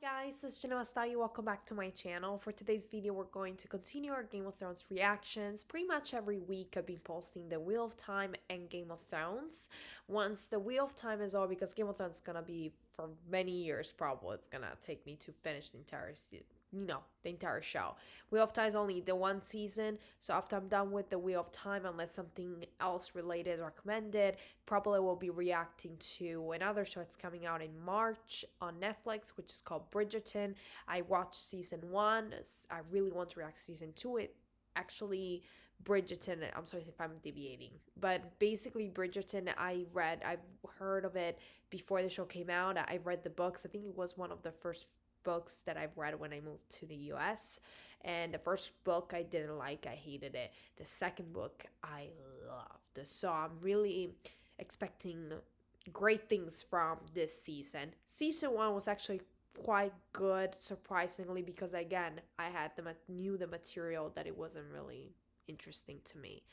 Guys, it's Genoa Style. Welcome back to my channel. For today's video, we're going to continue our Game of Thrones reactions. Pretty much every week I've been posting the Wheel of Time and Game of Thrones. Once the Wheel of Time is all, because Game of Thrones is gonna be for many years probably. It's gonna take me to finish the entire the entire show. Wheel of Time is only the one season, so after I'm done with the Wheel of Time, unless something else related is recommended, probably will be reacting to another show that's coming out in March on Netflix, which is called Bridgerton. I watched season 1. I really want to react to season 2. Actually, Bridgerton, I'm sorry if I'm deviating, but basically Bridgerton, I've heard of it before the show came out. I read the books. I think it was one of the first books that I've read when I moved to the US. And the first book I didn't like, I hated it. The second book I loved. So I'm really expecting great things from this season. Season 1 was actually quite good, surprisingly, because again, I knew the material that it wasn't really interesting to me.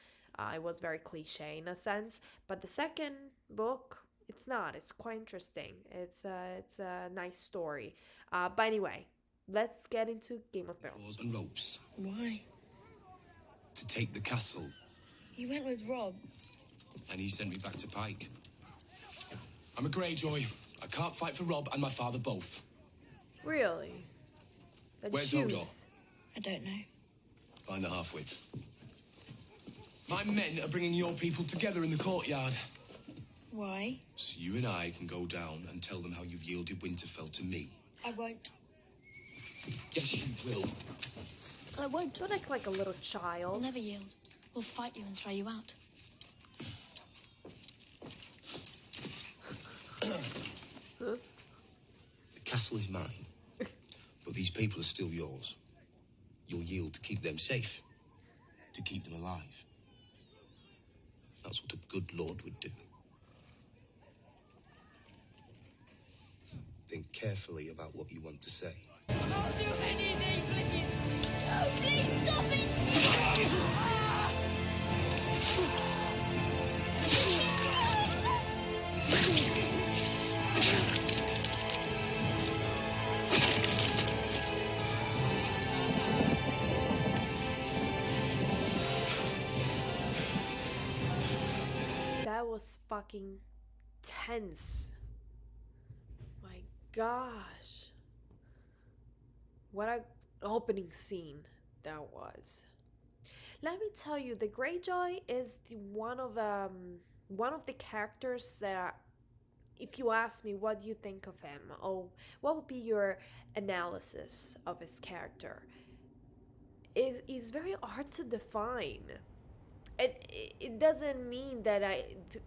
It was very cliche in a sense, but the second book, it's not. It's quite interesting. It's a nice story. But anyway, let's get into Game of Thrones. Claws and ropes. Why? To take the castle. You went with Rob. And he sent me back to Pike. I'm a Greyjoy. I can't fight for Rob and my father both. Really? Then Where's choose. I don't know. Find the half-wits. My men are bringing your people together in the courtyard. Why? So you and I can go down and tell them how you've yielded Winterfell to me. I won't. Yes, you will. I won't. Don't act like a little We'll child. never yield. We'll fight you and throw you out. The castle is mine. But these people are still yours. You'll yield to keep them safe. To keep them alive. That's what a good lord would do. Think carefully about what you want to say. Don't do anything, please! No, please stop That was fucking tense. My gosh. What a opening scene that was. Let me tell you, the Greyjoy is one of the characters that, if you ask me what do you think of him, or what would be your analysis of his character, it is very hard to define. It doesn't mean that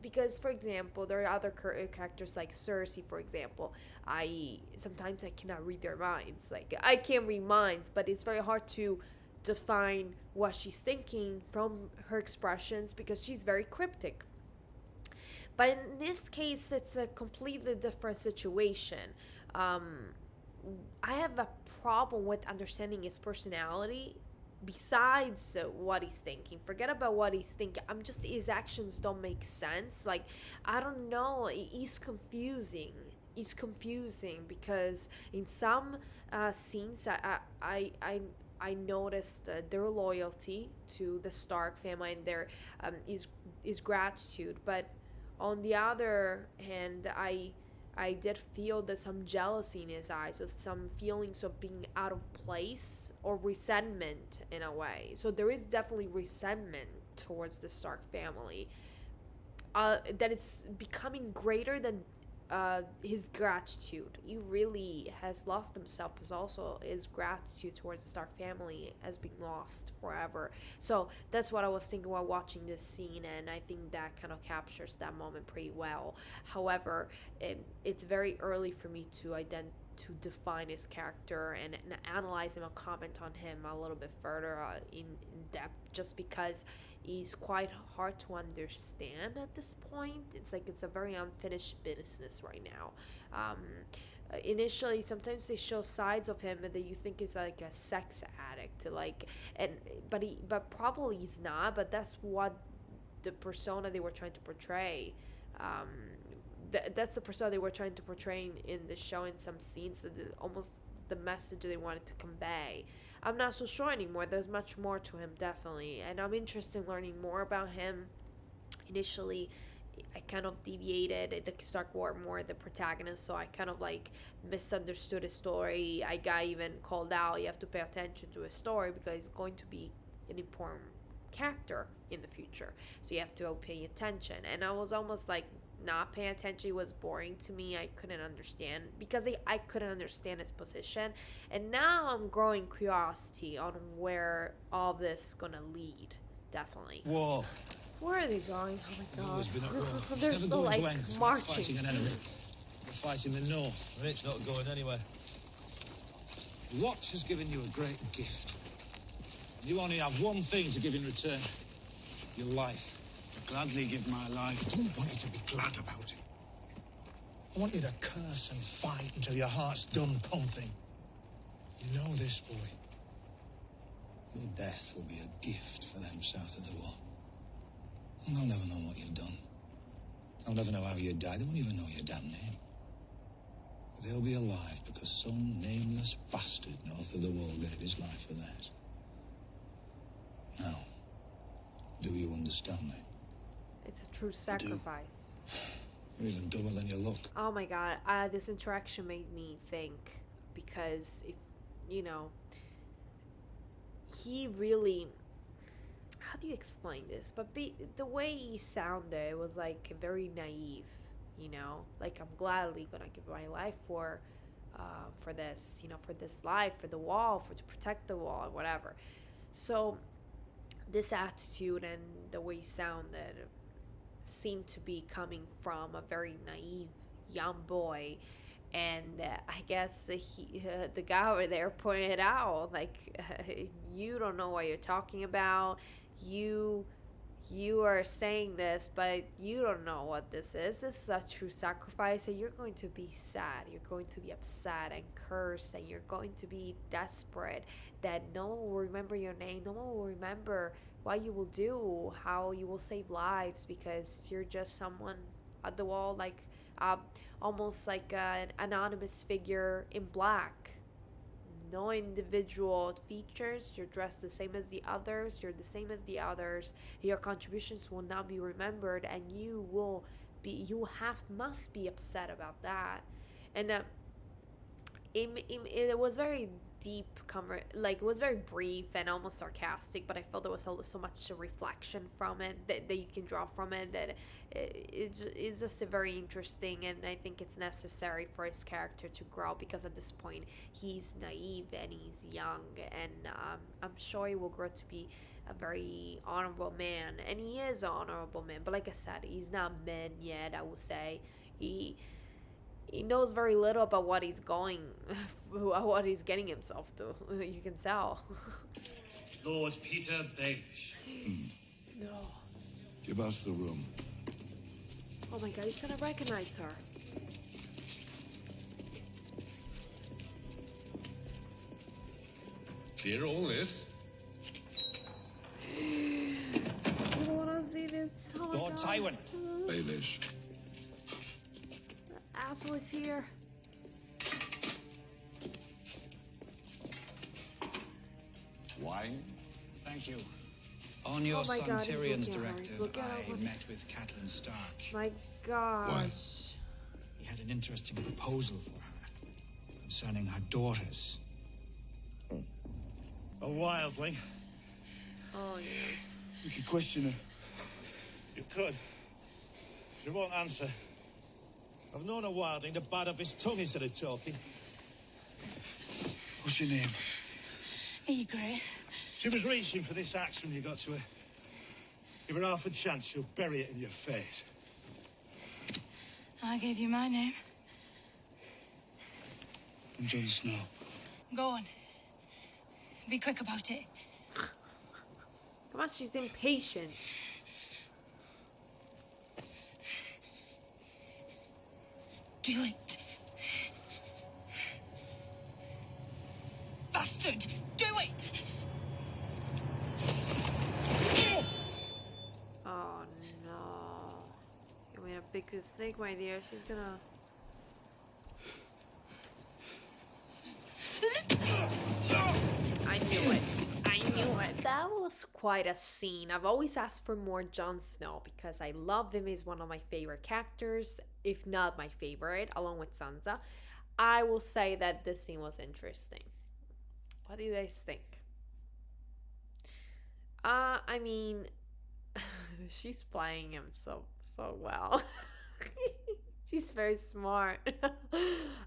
because for example there are other characters like Cersei, for example. Sometimes I cannot read their minds. Like, I can read minds, but it's very hard to define what she's thinking from her expressions because she's very cryptic. But in this case, it's a completely different situation. I have a problem with understanding his personality besides what he's thinking. Forget about what he's thinking. His actions don't make sense. Like, I don't know, he's confusing because in some scenes I noticed their loyalty to the Stark family and their is gratitude, but on the other hand, I did feel that some jealousy in his eyes, or some feelings of being out of place or resentment in a way. So there is definitely resentment towards the Stark family. That it's becoming greater than his gratitude. He really has lost himself. As also his gratitude towards the Stark family has been lost forever. So that's what I was thinking while watching this scene, and I think that kind of captures that moment pretty well. However, it's very early for me to define his character and analyze him and comment on him a little bit further in depth, just because he's quite hard to understand at this point. It's like it's a very unfinished business right now. Initially, sometimes they show sides of him that you think is like a sex addict, but probably he's not. But that's what the persona they were trying to portray. that's the persona they were trying to portray in the show in some scenes, that almost the message they wanted to convey. I'm not so sure anymore. There's much more to him, definitely, and I'm interested in learning more about him. Initially, I kind of deviated. The Stark were more the protagonist, so I kind of like misunderstood his story. I got even called out. You have to pay attention to his story because he's going to be an important character in the future, so you have to pay attention. And I was almost like not paying attention. It was boring to me. I couldn't understand because I couldn't understand his position, and now I'm growing curiosity on where all this is gonna lead. Definitely. Whoa. Where are they going? Oh my god. Always been at war. It's They're never still going to like end. marching. Fighting an enemy. We're fighting the north. And it's not going anywhere. The Watch has given you a great gift. You only have one thing to give in return. Your life. I'd gladly give my life. I don't want you to be glad about it. I want you to curse and fight until your heart's done pumping. You know this, boy. Your death will be a gift for them south of the wall. And they'll never know what you've done. They'll never know how you died. They won't even know your damn name. But they'll be alive because some nameless bastard north of the wall gave his life for theirs. Now, do you understand me? It's a true sacrifice. You're even dumber than you look. Oh my god, this interaction made me think, because if you know, he really, how do you explain this? But the way he sounded was like very naive, you know, like I'm gladly gonna give my life for this, you know, for this life, for the wall, to protect the wall, or whatever. So this attitude and the way he sounded seemed to be coming from a very naive young boy. And I guess the guy over there pointed out, like, you don't know what you're talking about. You are saying this, but you don't know what this is. This is a true sacrifice, and you're going to be sad. You're going to be upset and cursed, and you're going to be desperate that no one will remember your name. No one will remember what you will do, how you will save lives, because you're just someone at the wall, like almost like an anonymous figure in black. No individual features. You're dressed the same as the others. You're the same as the others. Your contributions will not be remembered, and must be upset about that. And it was very deep, like it was very brief and almost sarcastic, but I felt there was so much reflection from it that you can draw from it, that it's just a very interesting, and I think it's necessary for his character to grow, because at this point he's naive and he's young, and I'm sure he will grow to be a very honorable man, and he is an honorable man, but like I said, he's not man yet. I would say he knows very little about what he's getting himself to. You can tell. Lord Peter Baelish. No. Give us the room. Oh my god, he's gonna recognize her. Clear all this? I don't wanna see this. Oh my Lord god. Tywin. Baelish. Asshole is here. Wine? Thank you. On your Oh my son God, he's Tyrion's looking at her. He's directive, looking at I her. met with Catelyn Stark. My gosh. He had an interesting proposal for her concerning her daughters. A wildling. Oh yeah. You could question her. You could. She won't answer. I've known a wildling to bite off his tongue instead of talking. What's your name? Egret. She was reaching for this axe when you got to her. Give her half a chance, she'll bury it in your face. I gave you my name. I'm Jon Snow. Go on. Be quick about it. Come on, she's impatient. Do it. Bastard! Do it! Oh no. You want me to big snake, my dear. She's gonna... I knew it. I knew it. That was quite a scene. I've always asked for more Jon Snow because I love him. He's one of my favorite characters, if not my favorite, along with Sansa. I will say that this scene was interesting. What do you guys think? I mean, she's playing him so well. She's very smart.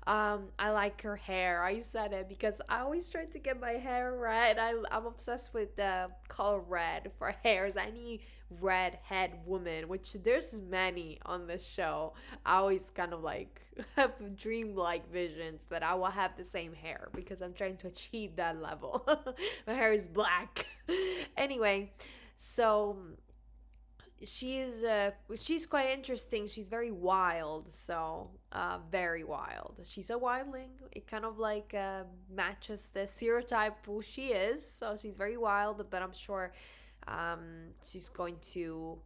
I like her hair. I said it because I always try to get my hair red. I'm obsessed with the color red for hairs. Any redhead woman, which there's many on the show. I always kind of like have dream-like visions that I will have the same hair because I'm trying to achieve that level. My hair is black. Anyway, so she's quite interesting. She's very wild, so very wild. She's a wildling. It kind of like matches the stereotype who she is. So she's very wild, but I'm sure she's going to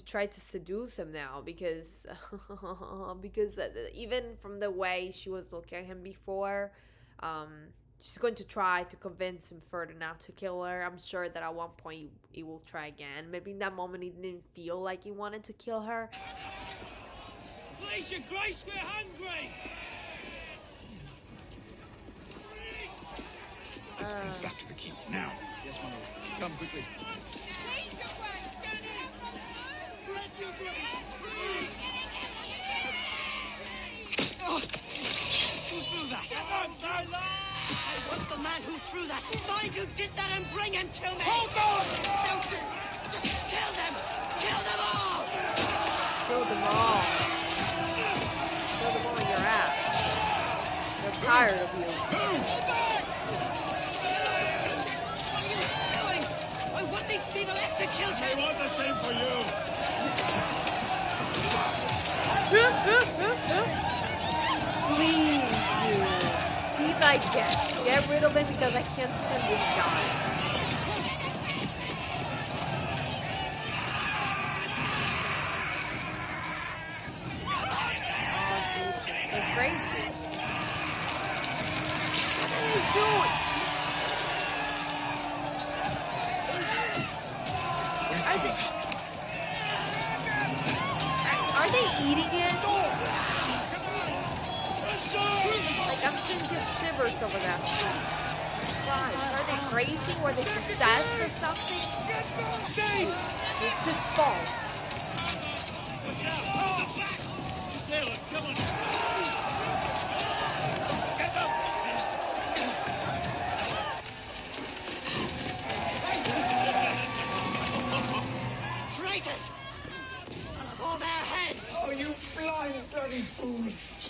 try to seduce him now because even from the way she was looking at him before, she's going to try to convince him further now to kill her. I'm sure that at one point he will try again. Maybe in that moment he didn't feel like he wanted to kill her. Please, your grace, we're hungry! Prince back to the keep, now. Yes, my lord. Come quickly. Who threw that? I want the man who threw that. Find who did that and bring him to me. Hold on! Don't kill them! Kill them all! Kill them all. Kill them all in your ass. They're tired of you. I want these people executed! I want the same for you! Please, dude. Be my guest. Get rid of him because I can't stand this guy. Oh, Jesus. They're crazy. What are you doing? Are they eating it? Like, I'm seeing just shivers over that food. Jesus Christ. Are they crazy? Were they possessed or something? It's his fault. Sailor, come on! Get up! Traitors! I'll have all their heads! Oh, you blind bloody fool!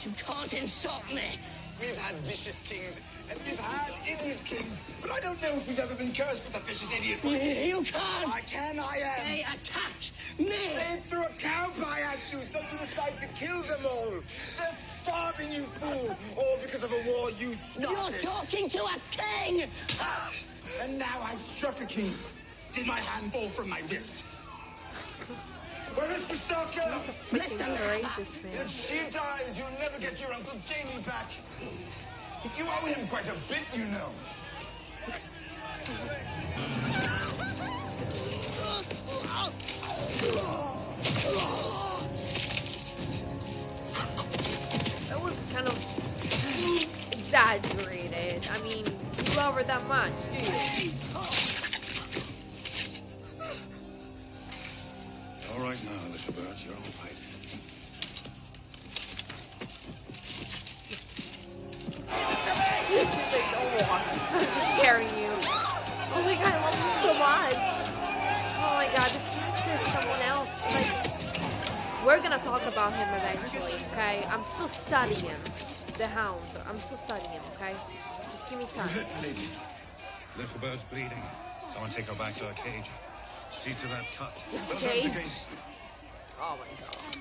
You can't insult me! We've had vicious kings, and we've had idiot kings, but I don't know if we've ever been cursed with a vicious idiot. You can't! I can, I am. They attacked me! They threw a cow pie at you, so you decide to kill them all. They're starving, you fool, all because of a war you started. You're talking to a king! And now I've struck a king. Did my hand fall from my wrist? Where is the stalker? He's a freaking courageous man. If she dies, you'll never get your Uncle Jamie back. You owe him quite a bit, you know. That was kind of exaggerated. I mean, you love her that much, do you? All right now, little bird, you're all right. She's like, don't walk. I'm just scaring you. Oh my god, I love him so much. Oh my god, this character is someone else. Like, we're gonna talk about him eventually, okay? I'm still studying him. The Hound. I'm still studying him, okay? Just give me time. Lady, little bird's bleeding. Someone take her back to her cage. See to that cut. Cage? Oh my god.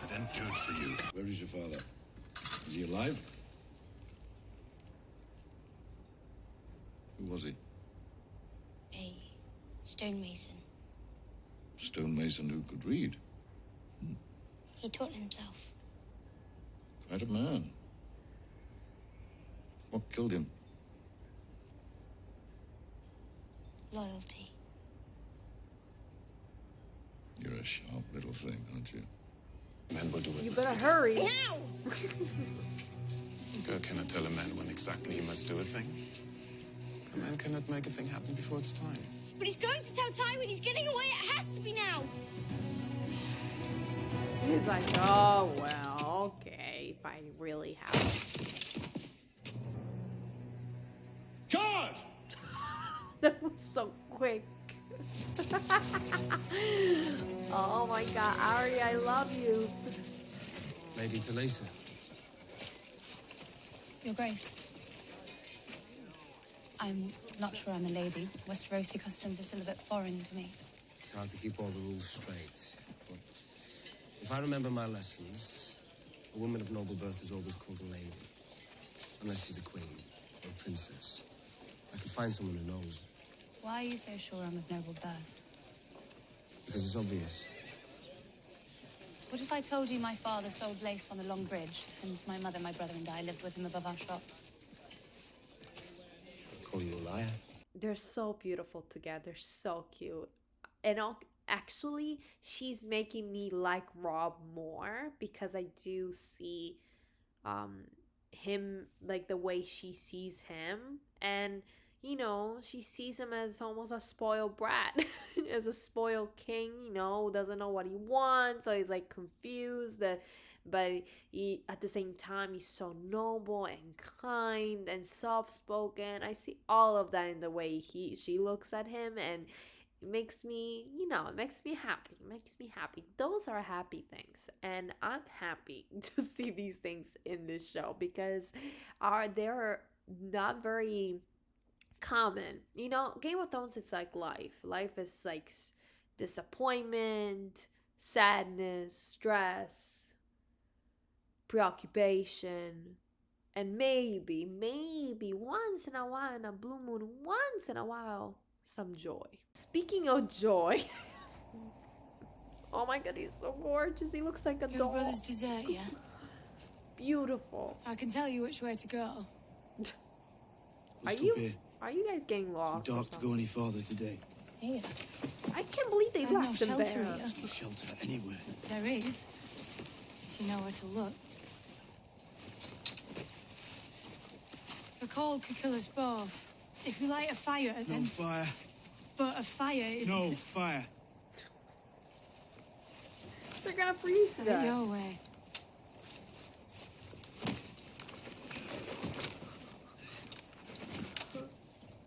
That ain't good for you. Where is your father? Is he alive? Who was he? A stonemason. Stonemason who could read. He taught himself. Quite a man. What killed him? Loyalty. You're a sharp little thing, aren't you? Men will do it. You better hurry. Now! God cannot tell a man when exactly he must do a thing. A man cannot make a thing happen before it's time. But he's going to tell Tywin he's getting away. It has to be now. He's like, oh, well, okay, if I really have to. Charge! That was so quick. Oh my god, Ari, I love you. Lady Talisa. Your Grace. I'm not sure I'm a lady. Westerosi customs are still a bit foreign to me. It's hard to keep all the rules straight. But if I remember my lessons, a woman of noble birth is always called a lady. Unless she's a queen or a princess. I could find someone who knows. Why are you so sure I'm of noble birth? Because it's obvious. What if I told you my father sold lace on the Long Bridge, and my mother, my brother, and I lived with him above our shop? I'd call you a liar. They're so beautiful together, so cute. And actually, she's making me like Rob more because I do see him, like the way she sees him. And, you know, she sees him as almost a spoiled brat, as a spoiled king, you know, doesn't know what he wants, so he's like confused. But he, at the same time, he's so noble and kind and soft-spoken. I see all of that in the way she looks at him, and it makes me, you know, it makes me happy. It makes me happy. Those are happy things, and I'm happy to see these things in this show because they're not very common. You know, Game of Thrones, it's like life. Life is like disappointment, sadness, stress, preoccupation, and maybe once in a while, in a blue moon, once in a while, some joy. Speaking of joy, oh my god, he's so gorgeous. He looks like a Your doll. brother's dessert, yeah? Beautiful. I can tell you which way to go. Are you guys getting lost? Too dark to go any farther today. Here. I can't believe they There's no left him shelter there. here. There's no shelter anywhere. There is. If you know where to look. A cold could kill us both. If we light a fire, No then... fire. But a fire is... No fire. They're gonna freeze to Have it death. your way.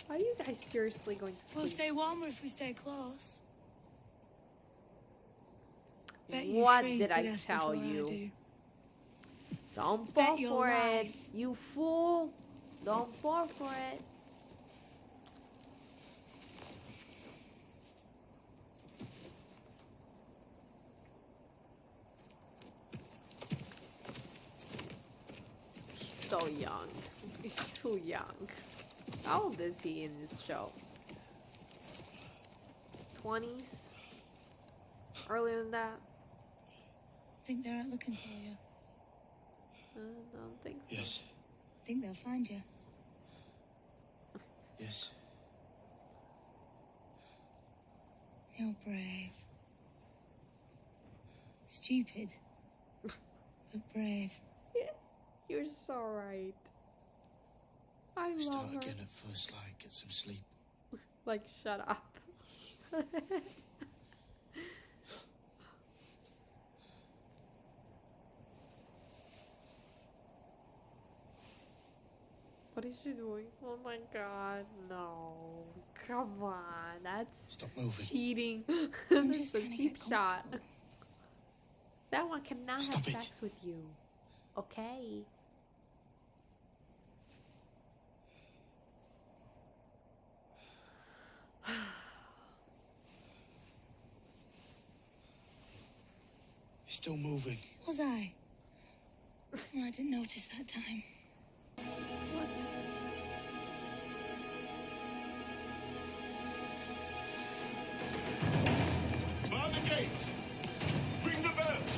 Are you guys seriously going to We'll sleep? stay warmer if we stay close. Bet you What freeze did to I death tell before I you? do. Don't Bet fall you'll for lie. it, you fool. Don't fall for it. He's so young. He's too young. How old is he in this show? 20s? Earlier than that? Think they're out looking for you. I don't think so. Yes. Think they'll find you. Yes. You're brave. Stupid. But brave. You're so right. I love Start her. again at first light. Get some sleep. Like, shut up. What is she doing? Oh my god, no. Come on, that's Stop moving. cheating. I'm That's just a trying to cheap get shot. That one cannot Stop have it. sex with you. Okay? Still moving. Was I? Oh, I didn't notice that time. Bar the gates! Ring the bells!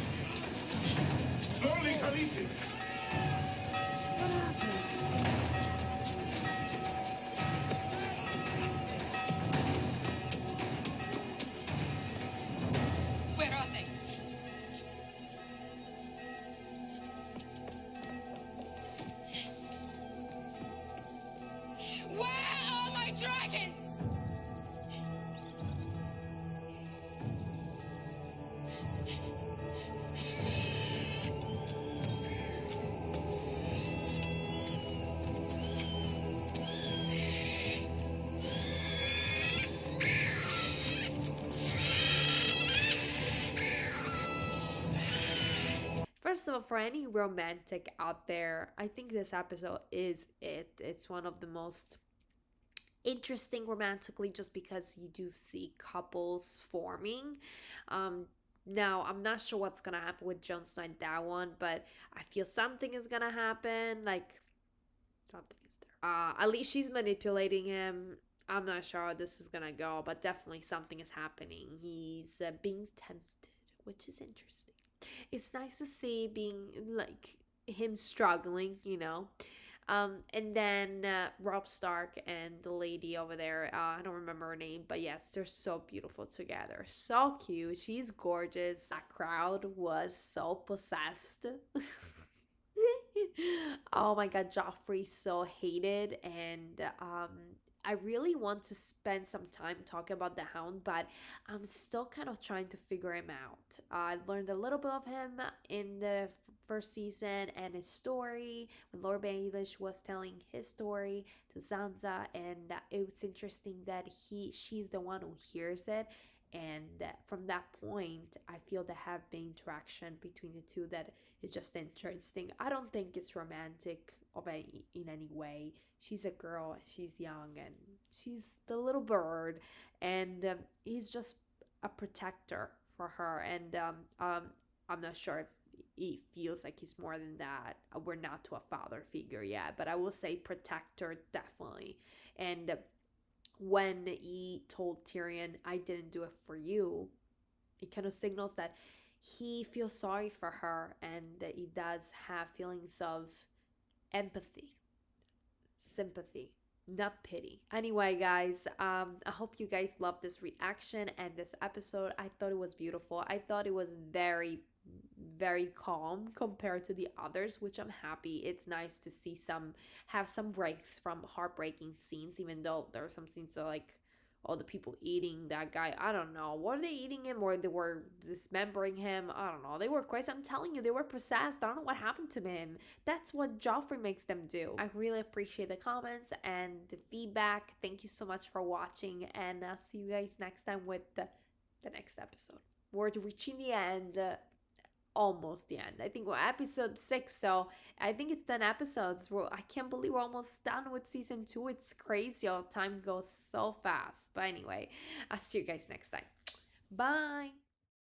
First of all, for any romantic out there, I think this episode is it. It's one of the most interesting romantically, just because you do see couples forming. Now I'm not sure what's gonna happen with Jon Snow and that one, but I feel something is gonna happen. Like something is there. At least she's manipulating him. I'm not sure how this is gonna go, but definitely something is happening. He's being tempted, which is interesting. It's nice to see being like him struggling, you know. And then Rob Stark and the lady over there, I don't remember her name, but yes, they're so beautiful together. So cute. She's gorgeous. That crowd was so possessed. Oh my god, Joffrey so hated, and I really want to spend some time talking about the Hound, but I'm still kind of trying to figure him out. I learned a little bit of him in the first season and his story when Lord Baelish was telling his story to Sansa, and it was interesting that she's the one who hears it. And from that point, I feel there have been interaction between the two that is just interesting. I don't think it's romantic in any way. She's a girl, she's young, and she's the little bird, and he's just a protector for her. And I'm not sure if he feels like he's more than that. We're not to a father figure yet, but I will say protector definitely. And when he told Tyrion, I didn't do it for you, it kind of signals that he feels sorry for her and that he does have feelings of empathy, sympathy, not pity. Anyway, guys, I hope you guys love this reaction and this episode. I thought it was beautiful. I thought it was very calm compared to the others, which I'm happy. It's nice to see have some breaks from heartbreaking scenes, even though there are some scenes that like, oh, the people eating that guy, I don't know, were they eating him or they were dismembering him? I don't know, they were crazy. I'm telling you, they were possessed. I don't know what happened to him. That's what Joffrey makes them do. I really appreciate the comments and the feedback. Thank you so much for watching, and I'll see you guys next time with the next episode. We're reaching the end, almost the end. I think we're episode 6, so I think it's 10 episodes. I can't believe we're almost done with season 2. It's crazy how time goes so fast. But anyway, I'll see you guys next time. Bye.